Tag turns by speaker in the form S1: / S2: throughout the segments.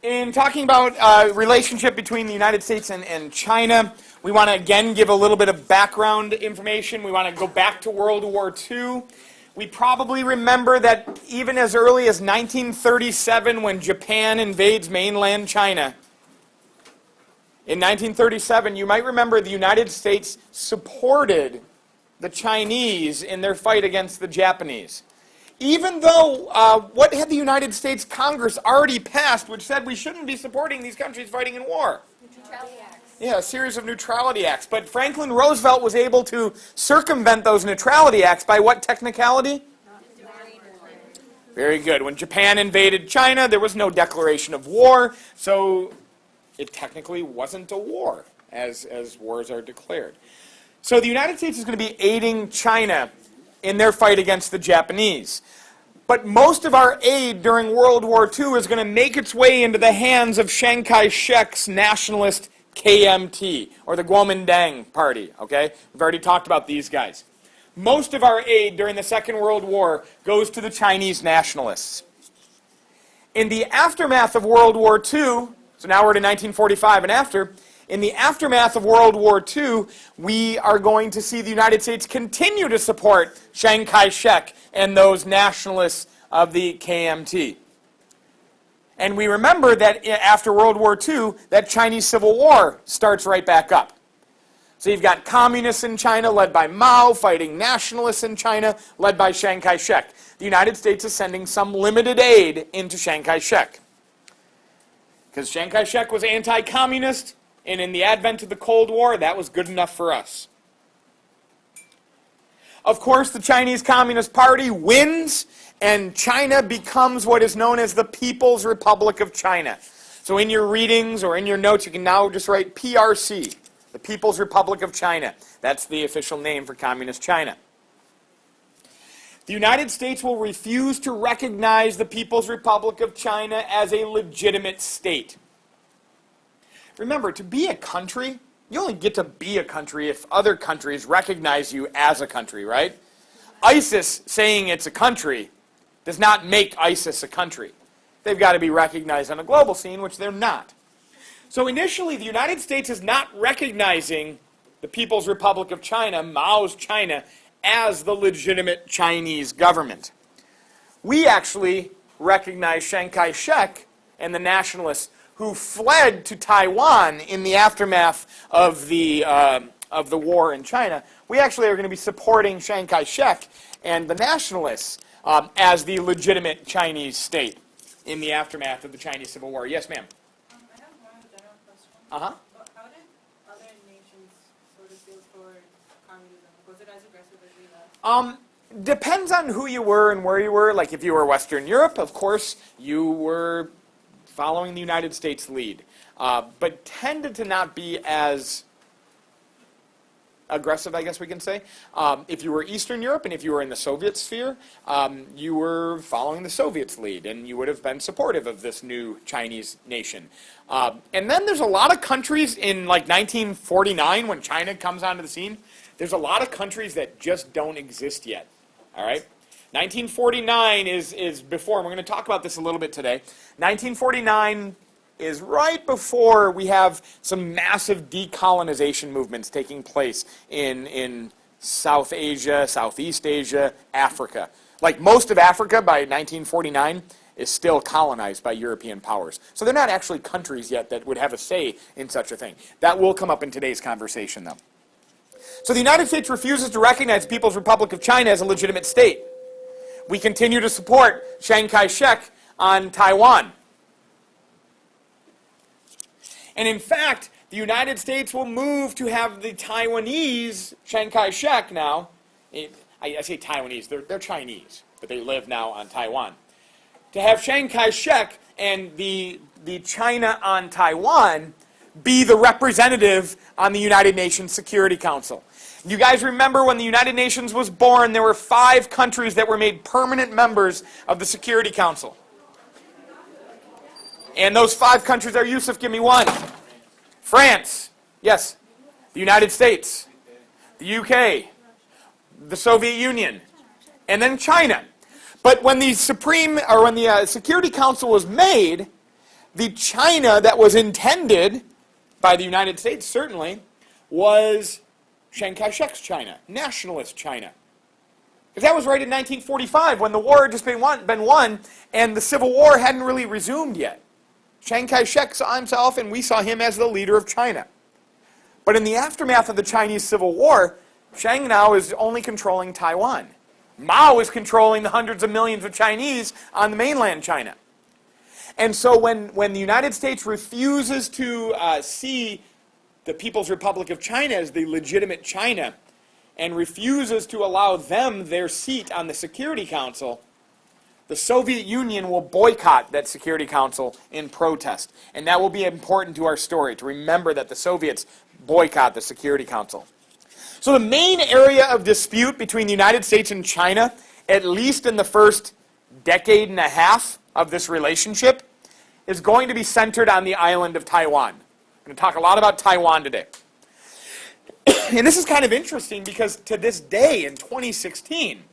S1: In talking about relationship between the United States and China, we want to again give a little bit of background information. We want to go back to World War II. We probably remember that even as early as 1937, when Japan invades mainland China, in 1937, you might remember the United States supported the Chinese in their fight against the Japanese. Even though, what had the United States Congress already passed, which said we shouldn't be supporting these countries fighting in war?
S2: Neutrality acts.
S1: Yeah, a series of neutrality acts. But Franklin Roosevelt was able to circumvent those neutrality acts by what technicality? Very good. When Japan invaded China, there was no declaration of war, so it technically wasn't a war, as wars are declared. So the United States is going to be aiding China in their fight against the Japanese. But most of our aid during World War II is going to make its way into the hands of Chiang Kai-shek's nationalist KMT, or the Kuomintang Party, okay? We've already talked about these guys. Most of our aid during the Second World War goes to the Chinese nationalists. In the aftermath of World War II, so now we're to 1945 and after, in the aftermath of World War II, we are going to see the United States continue to support Chiang Kai-shek and those nationalists of the KMT. And we remember that after World War II, that Chinese Civil War starts right back up. So you've got communists in China led by Mao fighting nationalists in China led by Chiang Kai-shek. The United States is sending some limited aid into Chiang Kai-shek. Because Chiang Kai-shek was anti-communist, and in the advent of the Cold War, that was good enough for us. Of course, the Chinese Communist Party wins, and China becomes what is known as the People's Republic of China. So in your readings or in your notes, you can now just write PRC, the People's Republic of China. That's the official name for Communist China. The United States will refuse to recognize the People's Republic of China as a legitimate state. Remember, to be a country, you only get to be a country if other countries recognize you as a country, right? ISIS saying it's a country does not make ISIS a country. They've got to be recognized on a global scene, which they're not. So initially, the United States is not recognizing the People's Republic of China, Mao's China, as the legitimate Chinese government. We actually recognize Chiang Kai-shek and the nationalists who fled to Taiwan in the aftermath of the war in China. We actually are going to be supporting Chiang Kai-shek and the nationalists as the legitimate Chinese state in the aftermath of the Chinese Civil War. Yes, ma'am?
S3: I have one general question.
S1: Uh-huh.
S3: How did other nations sort of feel toward communism? Was it as aggressive as we left?
S1: Depends on who you were and where you were. Like if you were Western Europe, of course, you were following the United States lead, but tended to not be as aggressive, I guess we can say. If you were Eastern Europe and if you were in the Soviet sphere, you were following the Soviets' lead, and you would have been supportive of this new Chinese nation. And then there's a lot of countries in like 1949 when China comes onto the scene. There's a lot of countries that just don't exist yet. All right? 1949 is before, and we're going to talk about this a little bit today. 1949 is right before we have some massive decolonization movements taking place in South Asia, Southeast Asia, Africa. Like most of Africa by 1949 is still colonized by European powers. So they're not actually countries yet that would have a say in such a thing. That will come up in today's conversation, though. So the United States refuses to recognize the People's Republic of China as a legitimate state. We continue to support Chiang Kai-shek on Taiwan. And in fact, the United States will move to have the Taiwanese, Chiang Kai-shek now, I say Taiwanese, they're Chinese, but they live now on Taiwan. To have Chiang Kai-shek and the China on Taiwan be the representative on the United Nations Security Council. You guys remember when the United Nations was born, there were 5 countries that were made permanent members of the Security Council. And those 5 countries are, Yusuf, give me one. France, yes. The United States, the UK, the Soviet Union, and then China. But when the Security Council was made, The China that was intended by the United States, certainly, was Chiang Kai-shek's China, nationalist China. Because that was right in 1945 when the war had just been won and the Civil War hadn't really resumed yet. Chiang Kai-shek saw himself and we saw him as the leader of China. But in the aftermath of the Chinese Civil War, Chiang now is only controlling Taiwan. Mao is controlling the hundreds of millions of Chinese on the mainland China. And so when the United States refuses to see the People's Republic of China as the legitimate China and refuses to allow them their seat on the Security Council, the Soviet Union will boycott that Security Council in protest. And that will be important to our story, to remember that the Soviets boycott the Security Council. So the main area of dispute between the United States and China, at least in the first decade and a half of this relationship, is going to be centered on the island of Taiwan. I'm going to talk a lot about Taiwan today. And this is kind of interesting because to this day, in 2016,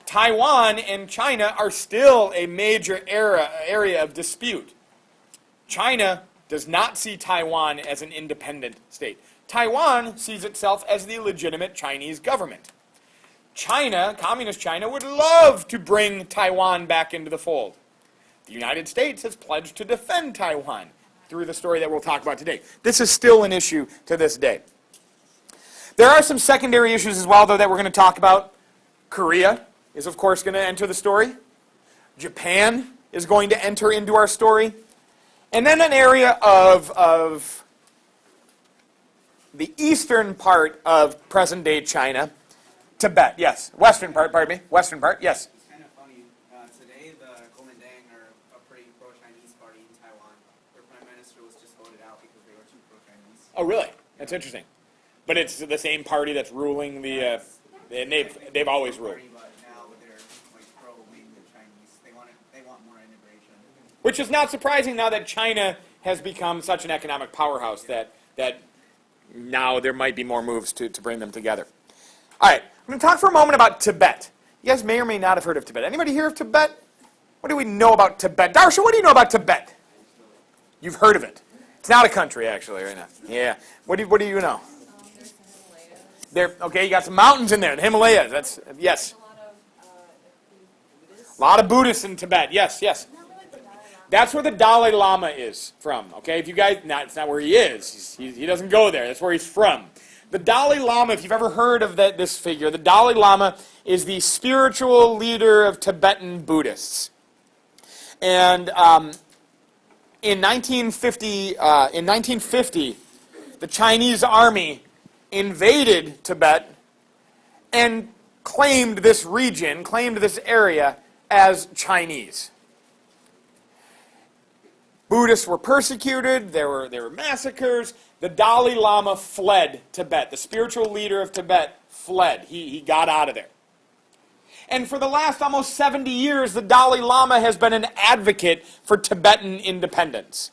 S1: Taiwan and China are still a major area of dispute. China does not see Taiwan as an independent state. Taiwan sees itself as the legitimate Chinese government. China, communist China, would love to bring Taiwan back into the fold. The United States has pledged to defend Taiwan through the story that we'll talk about today. This is still an issue to this day. There are some secondary issues as well, though, that we're going to talk about. Korea is, of course, going to enter the story. Japan is going to enter into our story. And then an area of the eastern part of present-day China, Tibet, yes. Western part, pardon me. Western part, yes.
S2: It's kind of funny. Today, the Kuomintang are a pretty pro-Chinese party in Taiwan. Their prime minister was just voted out because they were too pro-Chinese.
S1: Oh, really? That's interesting. But it's the same party that's ruling the, and they've always ruled.
S2: But now they're like pro-mainland Chinese. They want more integration.
S1: Which is not surprising now that China has become such an economic powerhouse that now there might be more moves to bring them together. All right, I'm going to talk for a moment about Tibet. You guys may or may not have heard of Tibet. Anybody hear of Tibet? What do we know about Tibet? Darshan, what do you know about Tibet? You've heard of it. It's not a country, actually, right now. Yeah. What do you know?
S3: There's the Himalayas.
S1: Okay, you got some mountains in there, the Himalayas. That's, yes.
S3: A lot of Buddhists.
S1: A lot of Buddhists in Tibet. Yes, yes. That's where the Dalai Lama is from. Okay, if you guys, it's not where he is. He doesn't go there. That's where he's from. The Dalai Lama, if you've ever heard of this figure, the Dalai Lama is the spiritual leader of Tibetan Buddhists. And in 1950, the Chinese army invaded Tibet and claimed this region, claimed this area as Chinese. Buddhists were persecuted, there were massacres. The Dalai Lama fled Tibet. The spiritual leader of Tibet fled. He got out of there. And for the last almost 70 years, the Dalai Lama has been an advocate for Tibetan independence.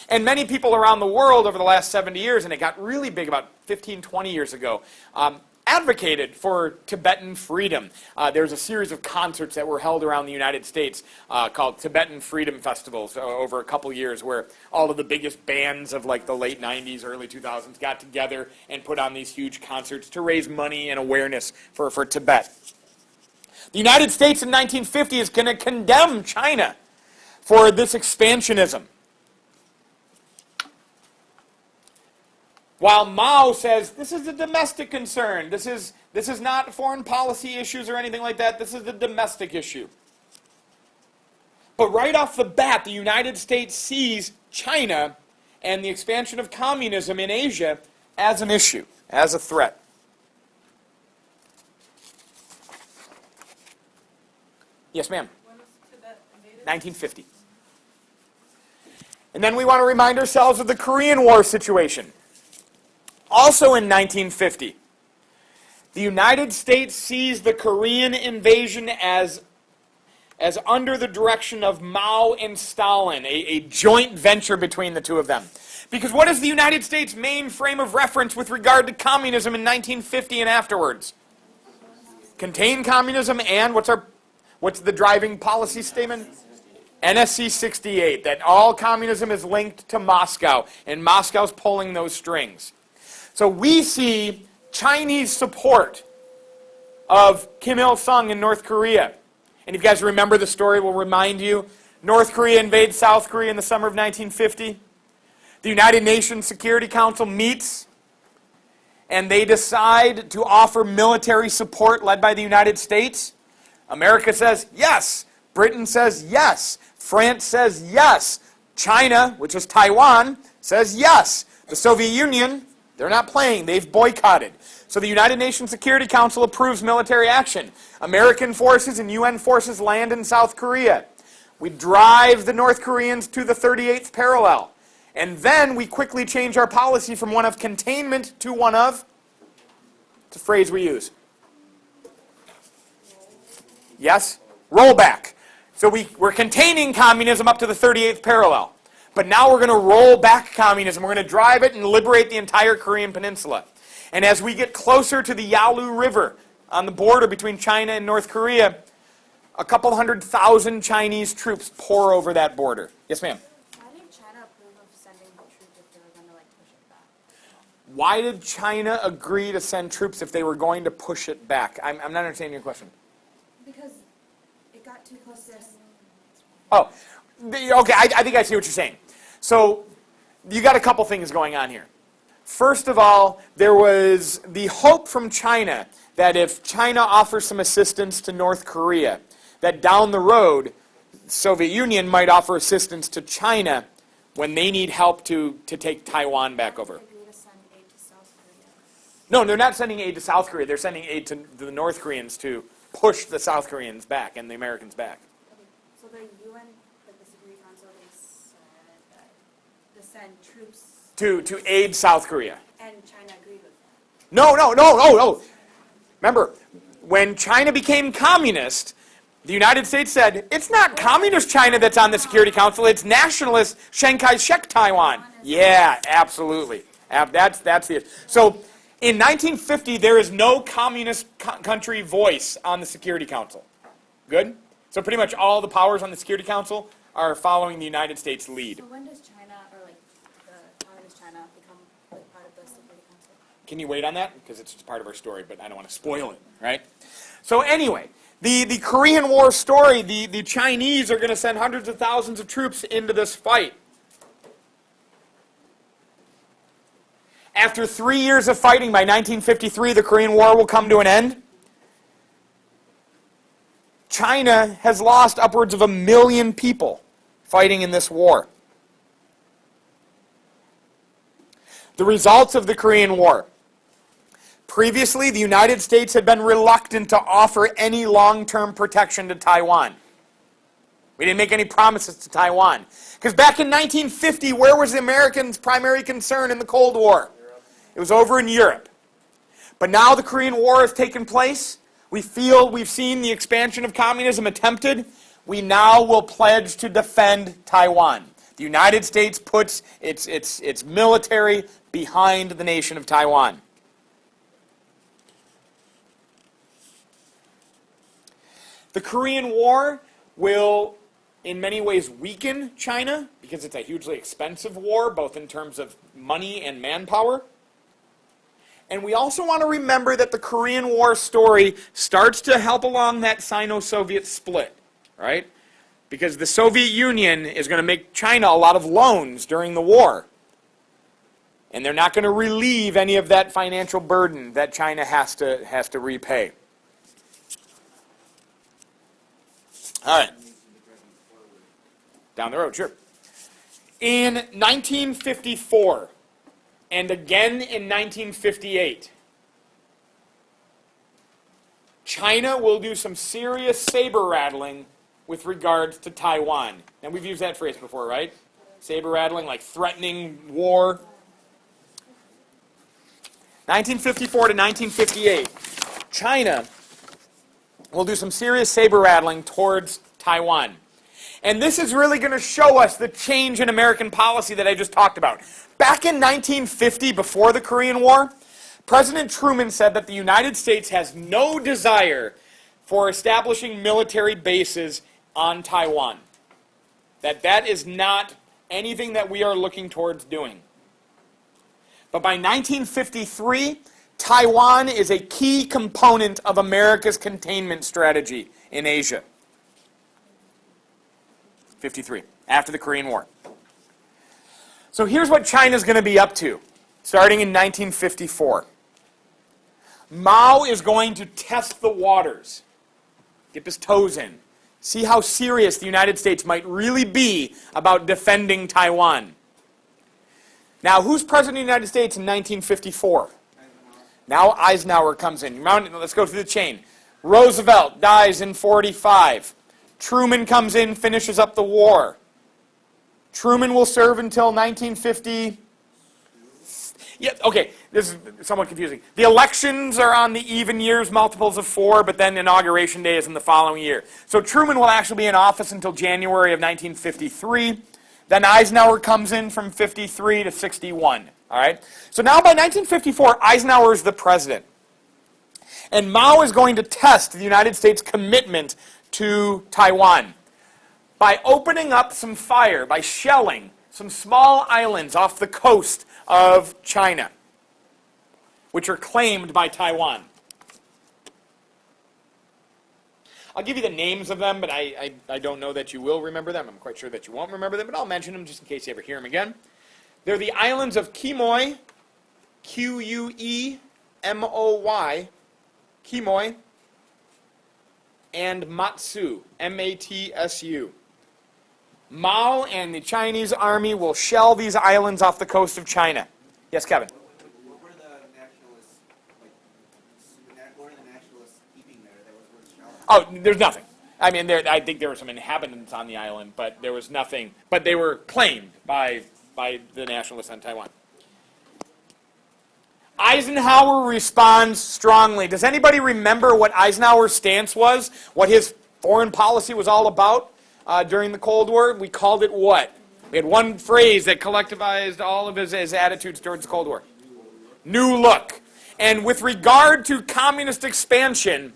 S1: And many people around the world over the last 70 years, and it got really big about 15, 20 years ago, advocated for Tibetan freedom. There's a series of concerts that were held around the United States called Tibetan Freedom Festivals over a couple years where all of the biggest bands of like the late 90s, early 2000s got together and put on these huge concerts to raise money and awareness for Tibet. The United States in 1950 is going to condemn China for this expansionism. While Mao says, this is a domestic concern, this is not foreign policy issues or anything like that, this is a domestic issue. But right off the bat, the United States sees China and the expansion of communism in Asia as an issue, as a threat. Yes, ma'am?
S3: When was Tibet invaded?
S1: 1950. And then we want to remind ourselves of the Korean War situation. Also in 1950, the United States sees the Korean invasion as under the direction of Mao and Stalin, a joint venture between the two of them. Because what is the United States' main frame of reference with regard to communism in 1950 and afterwards? Contain communism and what's the driving policy statement? NSC 68, that all communism is linked to Moscow, and Moscow's pulling those strings. So we see Chinese support of Kim Il-sung in North Korea. And if you guys remember the story, we'll remind you. North Korea invades South Korea in the summer of 1950. The United Nations Security Council meets, and they decide to offer military support led by the United States. America says yes. Britain says yes. France says yes. China, which is Taiwan, says yes. The Soviet Union, they're not playing. They've boycotted. So the United Nations Security Council approves military action. American forces and UN forces land in South Korea. We drive the North Koreans to the 38th parallel. And then we quickly change our policy from one of containment to one of, it's a phrase we use. Yes? Rollback. So we're containing communism up to the 38th parallel. But now we're going to roll back communism. We're going to drive it and liberate the entire Korean peninsula. And as we get closer to the Yalu River on the border between China and North Korea, a couple 100,000 Chinese troops pour over that border. Yes, ma'am?
S4: Why did China approve of sending the troops if they were going to push it back?
S1: Why did China agree to send troops if they were going to push it back? I'm not understanding your question.
S4: Because it got too close to us.
S1: Oh, okay, I think I see what you're saying. So you got a couple things going on here. First of all, there was the hope from China that if China offers some assistance to North Korea, that down the road, the Soviet Union might offer assistance to China when they need help to take Taiwan back over.
S4: They agree to send aid to South Korea.
S1: No, they're not sending aid to South Korea. They're sending aid to the North Koreans to push the South Koreans back and the Americans back.
S4: Okay, so the UN, the Security Council, they said that to send troops,
S1: To aid South Korea.
S4: and China agreed with that.
S1: No. Remember, when China became communist, the United States said, it's not communist China that's on the Security Council, it's nationalist Chiang Kai-shek Taiwan. Yeah, absolutely. That's the. So, in 1950, there is no communist country voice on the Security Council. Good? So pretty much all the powers on the Security Council are following the United States lead.
S4: So when does China, or the communist China, become part of the Security Council?
S1: Can you wait on that? Because it's just part of our story, but I don't want to spoil it, right? So anyway, the Korean War story, the Chinese are going to send hundreds of thousands of troops into this fight. After 3 years of fighting, by 1953, the Korean War will come to an end. China has lost upwards of 1 million people fighting in this war. The results of the Korean War. Previously, the United States had been reluctant to offer any long-term protection to Taiwan. We didn't make any promises to Taiwan. Because back in 1950, where was the Americans' primary concern in the Cold War? It was over in Europe. But now the Korean War has taken place. We've seen the expansion of communism attempted. We now will pledge to defend Taiwan. The United States puts its military behind the nation of Taiwan. The Korean War will, in many ways, weaken China because it's a hugely expensive war, both in terms of money and manpower. And we also want to remember that the Korean War story starts to help along that Sino-Soviet split, right? Because the Soviet Union is going to make China a lot of loans during the war. And they're not going to relieve any of that financial burden that China has to repay. All right. Down the road, sure. In 1954, and again in 1958, China will do some serious saber rattling with regards to Taiwan. And we've used that phrase before, right? Saber rattling, like threatening war. 1954 to 1958, China will do some serious saber rattling towards Taiwan. And this is really going to show us the change in American policy that I just talked about. Back in 1950, before the Korean War, President Truman said that the United States has no desire for establishing military bases on Taiwan. That is not anything that we are looking towards doing. But by 1953, Taiwan is a key component of America's containment strategy in Asia. 53, after the Korean War. So here's what China's going to be up to, starting in 1954. Mao is going to test the waters, dip his toes in, see how serious the United States might really be about defending Taiwan. Now, who's president of the United States in 1954? Now Eisenhower comes in. Let's go through the chain. Roosevelt dies in 45. Truman comes in, finishes up the war. Truman will serve until 1950. Yeah, okay, this is somewhat confusing. The elections are on the even years, multiples of 4, but then Inauguration Day is in the following year. So Truman will actually be in office until January of 1953. Then Eisenhower comes in from 53 to 61. All right? So now by 1954, Eisenhower is the president. And Mao is going to test the United States' commitment to Taiwan by opening up some fire, by shelling some small islands off the coast of China, which are claimed by Taiwan. I'll give you the names of them, but I don't know that you will remember them. I'm quite sure that you won't remember them, but I'll mention them just in case you ever hear them again. They're the islands of Quemoy, Quemoy, Quemoy, and Matsu, Matsu. Mao and the Chinese army will shell these islands off the coast of China. Yes, Kevin?
S2: What were the nationalists, what were the nationalists keeping there that was worth shelling?
S1: Oh, there's nothing. I mean, I think there were some inhabitants on the island, but there was nothing. But they were claimed by the nationalists on Taiwan. Eisenhower responds strongly. Does anybody remember what Eisenhower's stance was? What his foreign policy was all about during the Cold War? We called it what? We had one phrase that collectivized all of his attitudes towards the Cold War. New look. And with regard to communist expansion,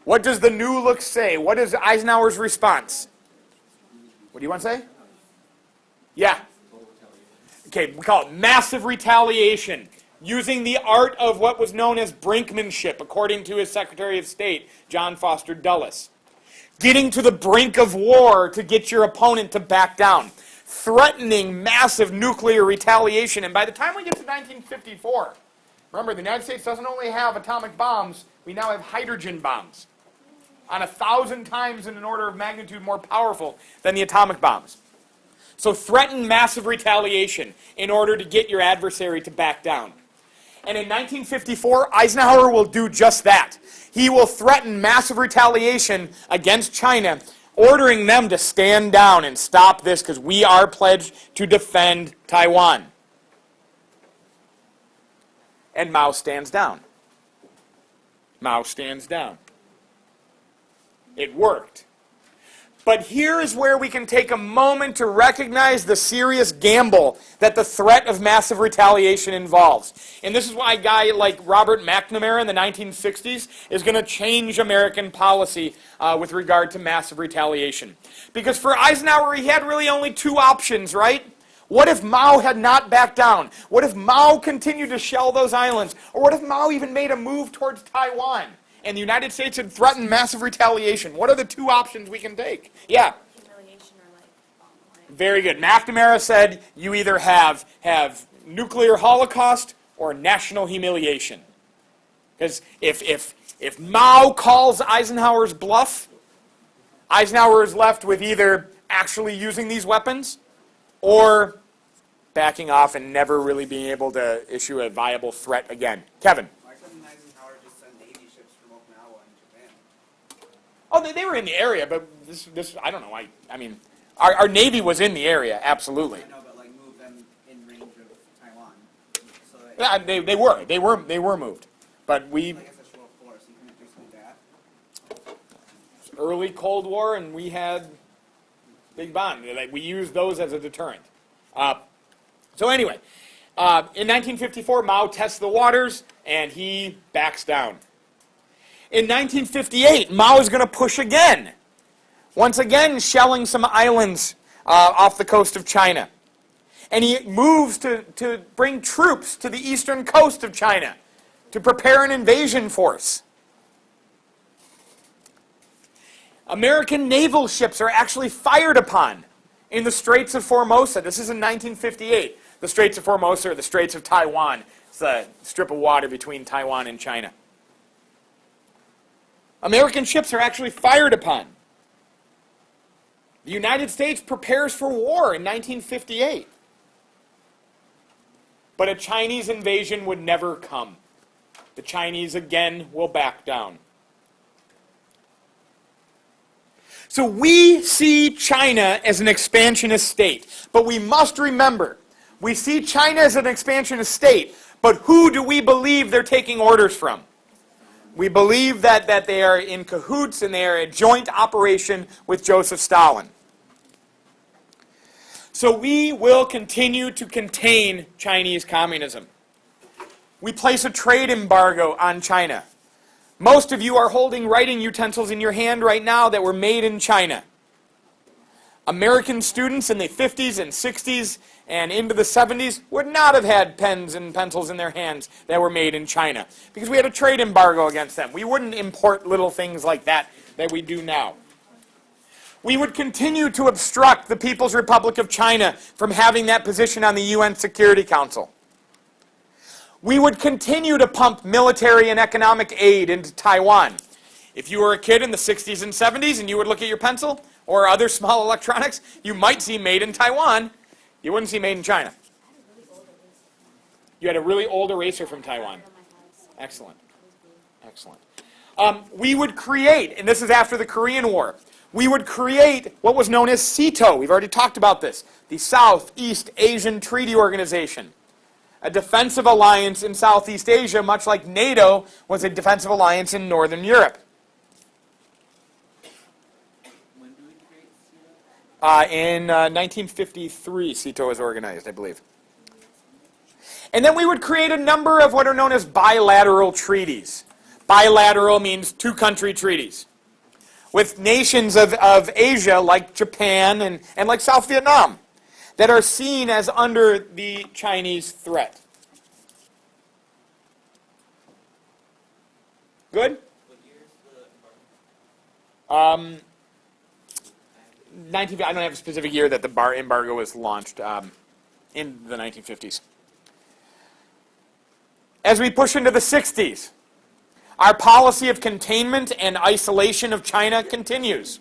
S1: what does the new look say? What is Eisenhower's response? What do you want to say? Yeah. Okay, we call it massive retaliation, using the art of what was known as brinkmanship, according to his Secretary of State, John Foster Dulles. Getting to the brink of war to get your opponent to back down. Threatening massive nuclear retaliation. And by the time we get to 1954, remember, the United States doesn't only have atomic bombs, we now have hydrogen bombs. On 1,000 times in an order of magnitude more powerful than the atomic bombs. So threaten massive retaliation in order to get your adversary to back down. And in 1954, Eisenhower will do just that. He will threaten massive retaliation against China, ordering them to stand down and stop this because we are pledged to defend Taiwan. And Mao stands down. Mao stands down. It worked. But here is where we can take a moment to recognize the serious gamble that the threat of massive retaliation involves. And this is why a guy like Robert McNamara in the 1960s is going to change American policy with regard to massive retaliation. Because for Eisenhower, he had really only two options, right? What if Mao had not backed down? What if Mao continued to shell those islands? Or what if Mao even made a move towards Taiwan? And the United States had threatened massive retaliation. What are the two options we can take? Yeah.
S4: Humiliation or like bomb life.
S1: Very good. McNamara said you either have nuclear holocaust or national humiliation. Because if Mao calls Eisenhower's bluff, Eisenhower is left with either actually using these weapons or backing off and never really being able to issue a viable threat again. Kevin.
S2: Why couldn't Eisenhower just send Navy ships from Okinawa and Japan?
S1: Oh, they were in the area, but this I don't know. I mean, our Navy was in the area, absolutely.
S2: I know, but like move them in range of Taiwan. So that,
S1: Yeah, they were moved, but
S2: I
S1: we
S2: guess that's show of force. You couldn't do something like that.
S1: early Cold War, and we had big bomb. Like, we used those as a deterrent. So anyway, in 1954, Mao tests the waters, and he backs down. In 1958, Mao is going to push again. Once again, shelling some islands off the coast of China. And he moves to bring troops to the eastern coast of China to prepare an invasion force. American naval ships are actually fired upon in the Straits of Formosa. This is in 1958. The Straits of Formosa, or the Straits of Taiwan. It's a strip of water between Taiwan and China. American ships are actually fired upon. The United States prepares for war in 1958. But a Chinese invasion would never come. The Chinese again will back down. So we see China as an expansionist state. But we must remember, we see China as an expansionist state, but who do we believe they're taking orders from? We believe that they are in cahoots and they are a joint operation with Joseph Stalin. So we will continue to contain Chinese communism. We place a trade embargo on China. Most of you are holding writing utensils in your hand right now that were made in China. American students in the 50s and 60s and into the 70s would not have had pens and pencils in their hands that were made in China because we had a trade embargo against them. We wouldn't import little things like that we do now. We would continue to obstruct the People's Republic of China from having that position on the UN Security Council. We would continue to pump military and economic aid into Taiwan. If you were a kid in the 60s and 70s and you would look at your pencil or other small electronics, you might see made in Taiwan. You wouldn't see made in China. You had a really old eraser from Taiwan. Excellent. Excellent. We would create, and this is after the Korean War, we would create what was known as SEATO. We've already talked about this. The Southeast Asian Treaty Organization. A defensive alliance in Southeast Asia, much like NATO was a defensive alliance in Northern Europe.
S2: When do we create SEATO?
S1: In 1953, SEATO was organized, I believe. And then we would create a number of what are known as bilateral treaties. Bilateral means two-country treaties with nations of Asia like Japan and like South Vietnam that are seen as under the Chinese threat. Good?
S2: What year is the embargo?
S1: 19, I don't have a specific year that the embargo was launched, in the 1950s. As we push into the 60s, our policy of containment and isolation of China continues.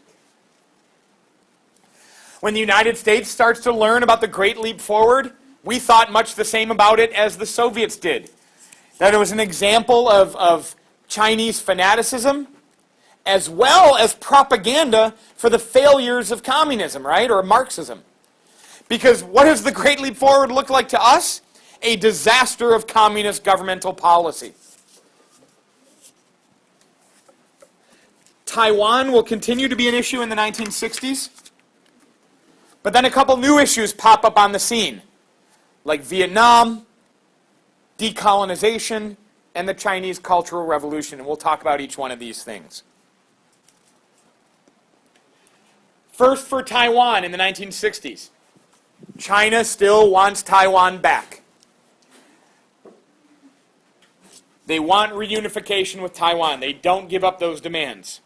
S1: When the United States starts to learn about the Great Leap Forward, we thought much the same about it as the Soviets did. That it was an example of Chinese fanaticism as well as propaganda for the failures of communism, right, or Marxism. Because what does the Great Leap Forward look like to us? A disaster of communist governmental policy. Taiwan will continue to be an issue in the 1960s. But then a couple new issues pop up on the scene, like Vietnam, decolonization, and the Chinese Cultural Revolution. And we'll talk about each one of these things. First, for Taiwan in the 1960s. China still wants Taiwan back. They want reunification with Taiwan. They don't give up those demands.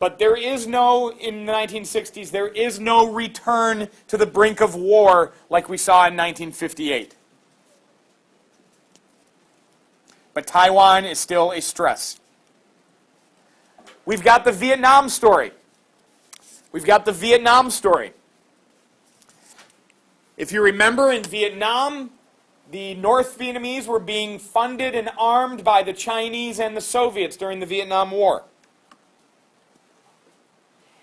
S1: But there is no, in the 1960s, there is no return to the brink of war like we saw in 1958. But Taiwan is still a stress. We've got the Vietnam story. We've got the Vietnam story. If you remember, in Vietnam, the North Vietnamese were being funded and armed by the Chinese and the Soviets during the Vietnam War.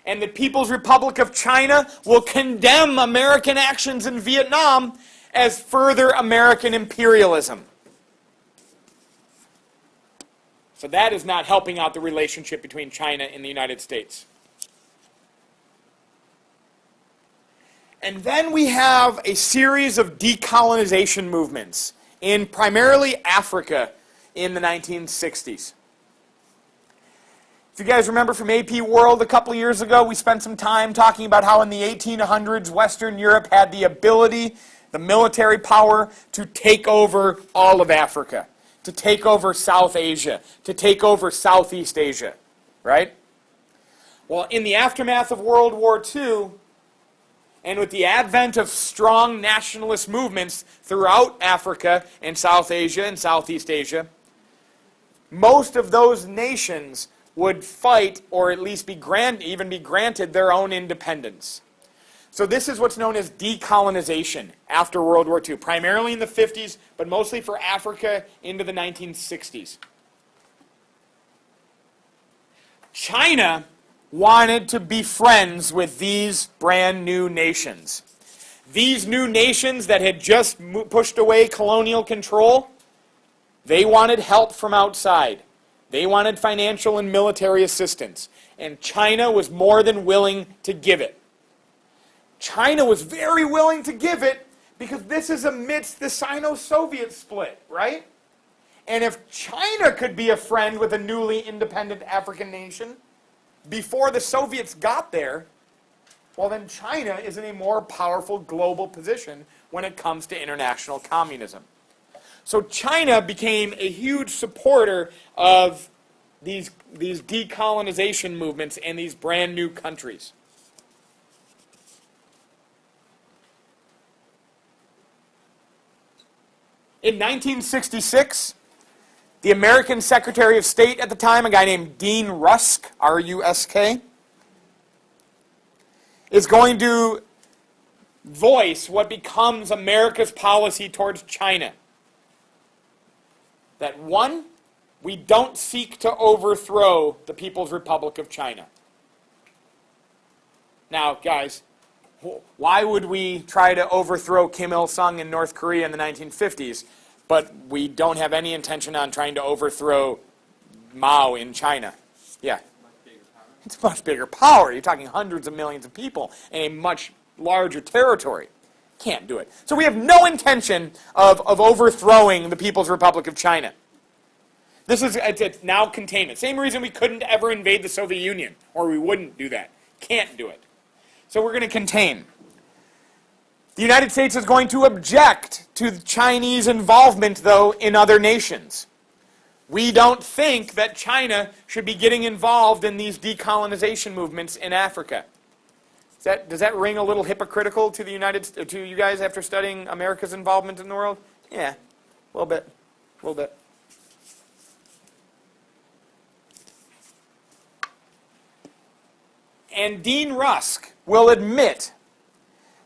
S1: And the People's Republic of China will condemn American actions in Vietnam as further American imperialism. So that is not helping out the relationship between China and the United States. And then we have a series of decolonization movements in primarily Africa in the 1960s. If you guys remember from AP World a couple years ago, we spent some time talking about how in the 1800s, Western Europe had the ability, the military power, to take over all of Africa, to take over South Asia, to take over Southeast Asia, right? Well, in the aftermath of World War II, and with the advent of strong nationalist movements throughout Africa and South Asia and Southeast Asia, most of those nations would fight, or at least even be granted their own independence. So this is what's known as decolonization after World War II, primarily in the 50s, but mostly for Africa into the 1960s. China wanted to be friends with these brand new nations. These new nations that had just pushed away colonial control, they wanted help from outside. They wanted financial and military assistance, and China was more than willing to give it. China was very willing to give it because this is amidst the Sino-Soviet split, right? And if China could be a friend with a newly independent African nation before the Soviets got there, well then China is in a more powerful global position when it comes to international communism. So China became a huge supporter of these decolonization movements and these brand new countries. In 1966, the American Secretary of State at the time, a guy named Dean Rusk, R-U-S-K, is going to voice what becomes America's policy towards China. That one, we don't seek to overthrow the People's Republic of China. Now, guys, why would we try to overthrow Kim Il-sung in North Korea in the 1950s, but we don't have any intention on trying to overthrow Mao in China? Yeah. It's a much bigger power. You're talking hundreds of millions of people in a much larger territory. Can't do it. So we have no intention of overthrowing the People's Republic of China. It's now containment. Same reason we couldn't ever invade the Soviet Union, or we wouldn't do that. Can't do it. So we're going to contain. The United States is going to object to the Chinese involvement, though, in other nations. We don't think that China should be getting involved in these decolonization movements in Africa. Does that ring a little hypocritical to to you guys after studying America's involvement in the world? Yeah, a little bit. A little bit. And Dean Rusk will admit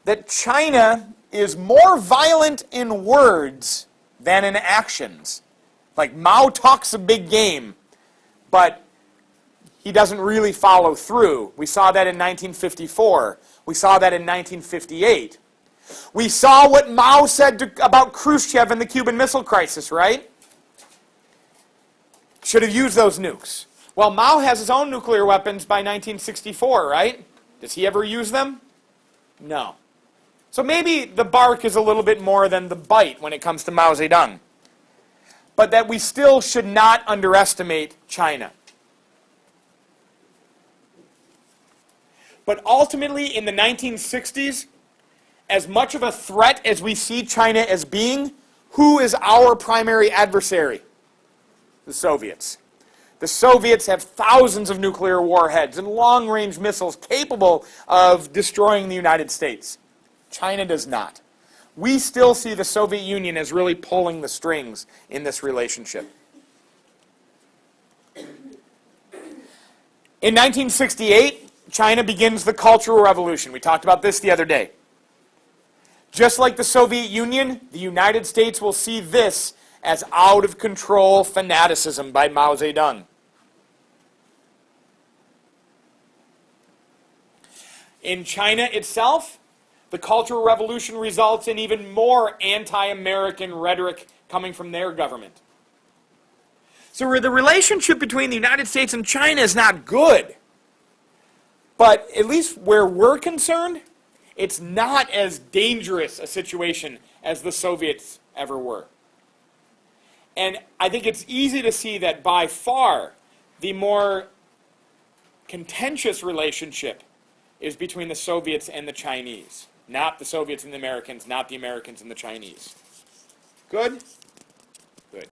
S1: that China is more violent in words than in actions. Like Mao talks a big game, but he doesn't really follow through. We saw that in 1954. We saw that in 1958. We saw what Mao said about Khrushchev and the Cuban Missile Crisis, right? Should have used those nukes. Well, Mao has his own nuclear weapons by 1964, right? Does he ever use them? No. So maybe the bark is a little bit more than the bite when it comes to Mao Zedong. But that we still should not underestimate China. But ultimately, in the 1960s, as much of a threat as we see China as being, who is our primary adversary? The Soviets. The Soviets have thousands of nuclear warheads and long-range missiles capable of destroying the United States. China does not. We still see the Soviet Union as really pulling the strings in this relationship. In 1968, China begins the Cultural Revolution. We talked about this the other day. Just like the Soviet Union, the United States will see this as out-of-control fanaticism by Mao Zedong. In China itself, the Cultural Revolution results in even more anti-American rhetoric coming from their government. So the relationship between the United States and China is not good. But at least where we're concerned, it's not as dangerous a situation as the Soviets ever were. And I think it's easy to see that by far the more contentious relationship is between the Soviets and the Chinese, not the Soviets and the Americans, not the Americans and the Chinese. Good?